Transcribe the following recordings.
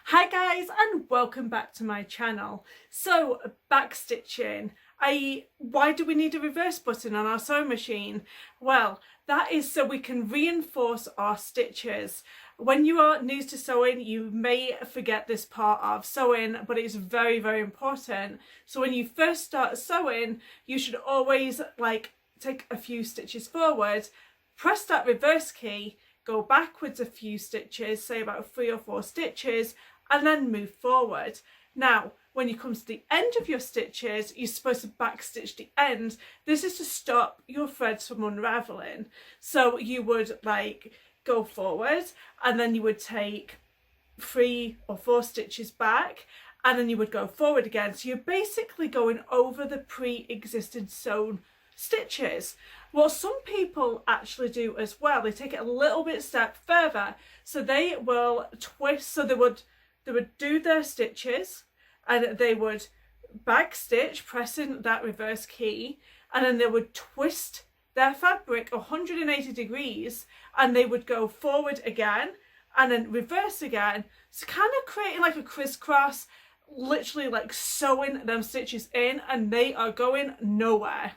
Hi guys, and welcome back to my channel. So backstitching, why do we need a reverse button on our sewing machine? Well, that is so we can reinforce our stitches. When you are new to sewing, you may forget this part of sewing, but it's very, very important. So when you first start sewing, you should always take a few stitches forward, press that reverse key, go backwards a few stitches, say about 3 or 4 stitches, and then move forward. Now, when you come to the end of your stitches, you're supposed to backstitch the end. This is to stop your threads from unraveling. So you would go forward, and then you would take 3 or 4 stitches back, and then you would go forward again. So you're basically going over the pre-existing sewn stitches. What some people actually do as well, they take it a little bit step further. So they will twist, so they would do their stitches and they would backstitch pressing that reverse key, and then they would twist their fabric 180 degrees and they would go forward again and then reverse again. So kind of creating like a crisscross, literally like sewing them stitches in, and they are going nowhere.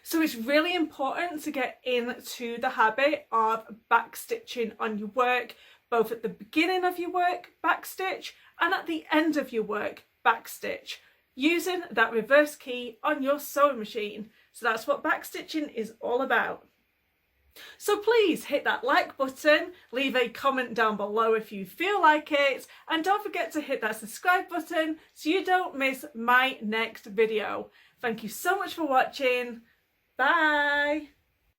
So it's really important to get into the habit of backstitching on your work, both at the beginning of your work, backstitch, and at the end of your work, backstitch, using that reverse key on your sewing machine. So that's what backstitching is all about. So please hit that like button, leave a comment down below if you feel like it, and don't forget to hit that subscribe button so you don't miss my next video. Thank you so much for watching. Bye!